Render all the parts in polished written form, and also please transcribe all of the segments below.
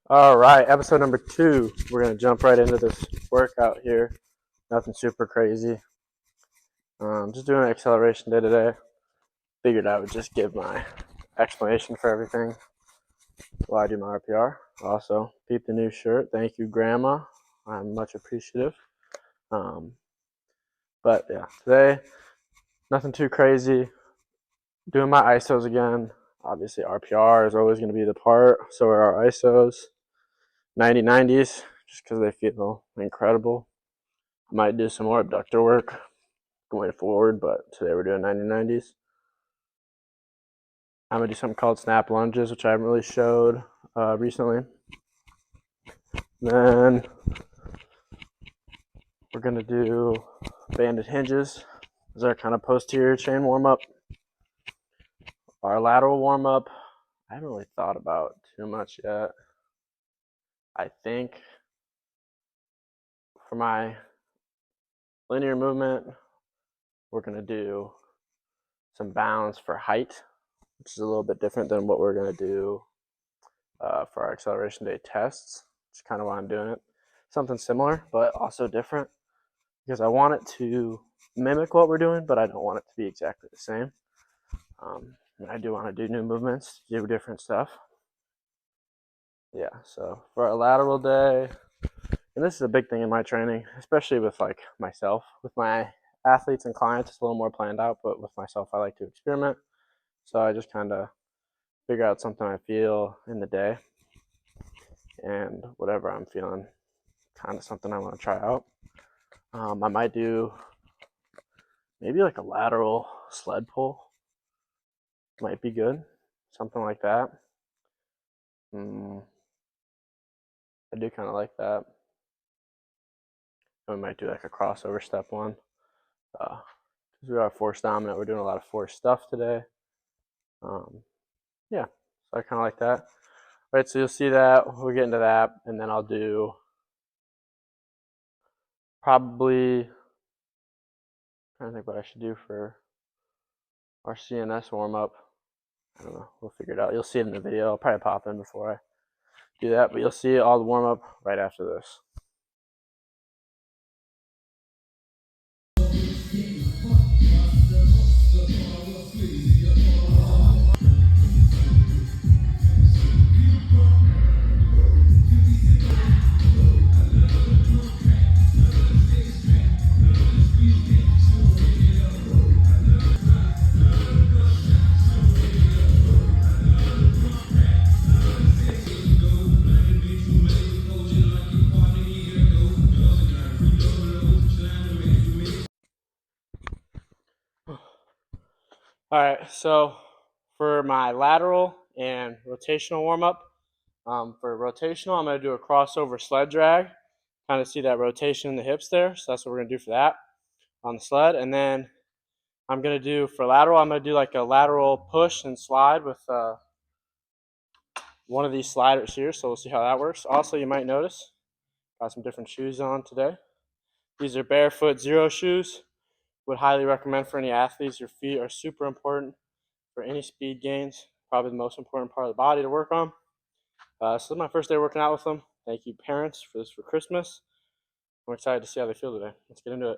All right, episode number 2. We're going to jump right into this workout here. Nothing super crazy. Just doing an acceleration day today. Figured I would just give my explanation for everything while I do my RPR. Also, peep the new shirt. Thank you, Grandma. I'm much appreciative. But yeah, today, nothing too crazy. Doing my ISOs again. Obviously, RPR is always going to be the part. So are our ISOs. 90-90s, just because they feel incredible. I might do some more abductor work going forward, but today we're doing 90-90s. I'm going to do something called snap lunges, which I haven't really showed recently. Then we're going to do banded hinges as our kind of posterior chain warm-up. Our lateral warm-up, I haven't really thought about too much yet. I think for my linear movement, we're going to do some bounds for height, which is a little bit different than what we're going to do for our acceleration day tests, which is kind of why I'm doing it. Something similar, but also different, because I want it to mimic what we're doing, but I don't want it to be exactly the same. And I do want to do new movements, do different stuff. Yeah, so for our lateral day, and this is a big thing in my training, especially with like myself. With my athletes and clients, it's a little more planned out, but with myself, I like to experiment. So I just kind of figure out something I feel in the day, and whatever I'm feeling, kind of something I want to try out. I might do maybe like a lateral sled pull. Might be good, something like that. I do kind of like that. We might do like a crossover step one. Because we are force dominant, we're doing a lot of force stuff today. Yeah, so I kind of like that. All right, so you'll see that. We'll get into that, and then I'll do probably, I'm trying to think what I should do for our CNS warm up. I don't know. We'll figure it out. You'll see it in the video. I'll probably pop in before I do that, but you'll see all the warm up right after this. All right, so for my lateral and rotational warm up, for rotational, I'm going to do a crossover sled drag. Kind of see that rotation in the hips there, so that's what we're going to do for that on the sled. And then I'm going to do for lateral, I'm going to do like a lateral push and slide with one of these sliders here, so we'll see how that works. Also, you might notice, got some different shoes on today. These are barefoot zero shoes. Would highly recommend for any athletes. Your feet are super important for any speed gains. Probably the most important part of the body to work on. So this is my first day working out with them. Thank you, parents, for this for Christmas. I'm excited to see how they feel today. Let's get into it.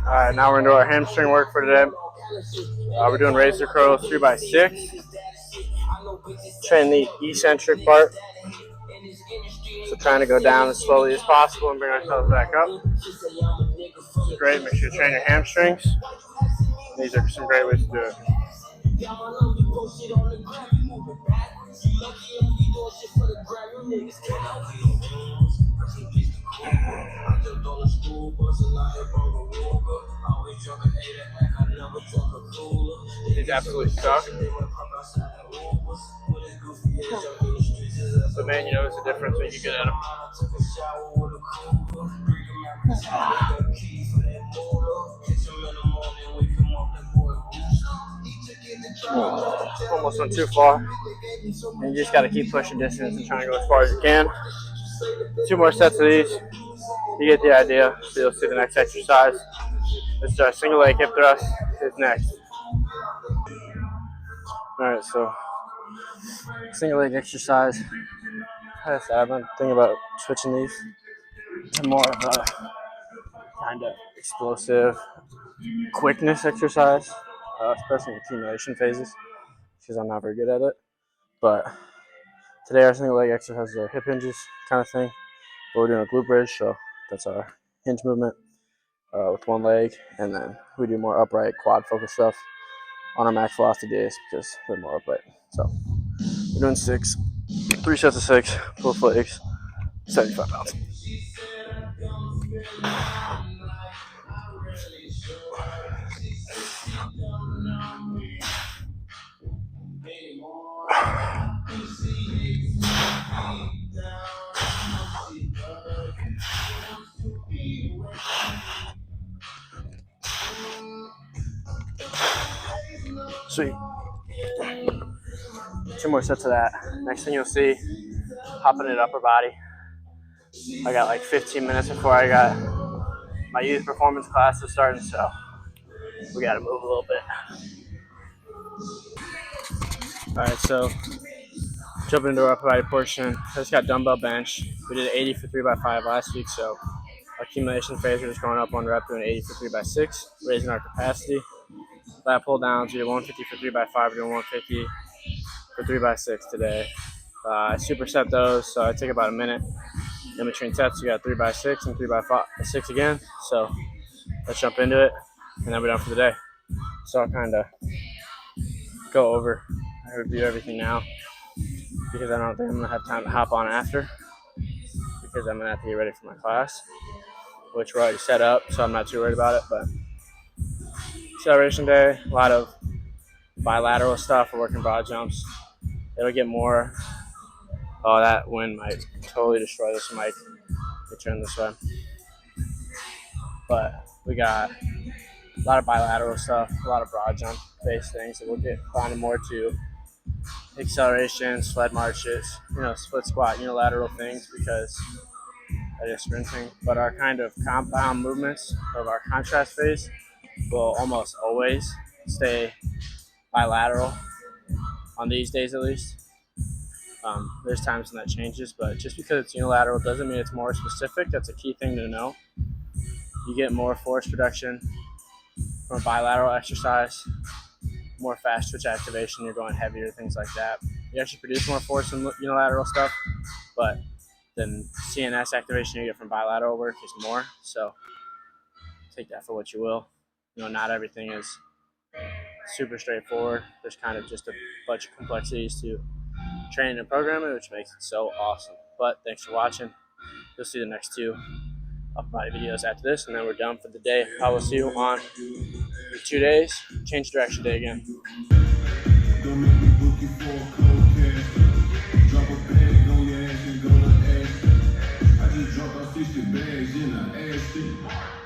Alright, now we're into our hamstring work for today. We're doing razor curls 3x6. Train the eccentric part. So trying to go down as slowly as possible and bring ourselves back up. Great, make sure you train your hamstrings. These are some great ways to do it. These absolutely suck. But man, you notice the difference when you get at them. Almost went too far. And you just got to keep pushing distance and trying to go as far as you can. 2 more sets of these. You get the idea. So you'll see the next exercise. Let's start single leg hip thrust is next. Alright, so single leg exercise. Like I said, I've been thinking about switching these to more of a kind of explosive quickness exercise, especially in accumulation phases, because I'm not very good at it. But today our single leg exercises are hip hinges kind of thing. But we're doing a glute bridge, so that's our hinge movement with one leg, and then we do more upright quad focus stuff on our max velocity days because they're more upright. So we're doing 3 sets of 6, both legs, 75 pounds. Sweet. 2 more sets of that. Next thing you'll see, hopping it upper body. I got like 15 minutes before I got my youth performance classes starting, so we got to move a little bit. All right, so jumping into our upper body portion. I just got dumbbell bench. We did 80 for 3x5 last week, so accumulation phase, we're just going up 1 rep, doing 80 for 3x6, raising our capacity. Lat pull downs, we did 150 for 3x5, we're doing 150 for 3x6 today. I superset those, so I take about a minute in between sets. You got 3x6 and 3x6 again. So let's jump into it, and then we're done for the day. So I'll kind of go over and review everything now because I don't think I'm gonna have time to hop on after because I'm gonna have to get ready for my class, which we're already set up, so I'm not too worried about it. But acceleration day, a lot of bilateral stuff. We're working broad jumps. It'll get more. Oh, that wind might totally destroy this mic. Let me turn this way. But we got a lot of bilateral stuff, a lot of broad jump based things that we'll get finding more to. Acceleration, sled marches, split squat, unilateral things because that is sprinting. But our kind of compound movements of our contrast phase will almost always stay bilateral on these days at least. There's times when that changes, but just because it's unilateral doesn't mean it's more specific. That's a key thing to know. You get more force production from a bilateral exercise, more fast twitch activation, you're going heavier, things like that. You actually produce more force in unilateral stuff, but then CNS activation you get from bilateral work is more. So take that for what you will. Not everything is super straightforward. There's kind of just a bunch of complexities to training and programming, which makes it so awesome. But thanks for watching. You'll see the next 2 upper body videos after this, and then we're done for the day. I will see you on 2 days. Change direction day again. Don't make me book you for a cold cash. Drop a bag on your ass and go to ass. I just dropped off 50 bags in an ass.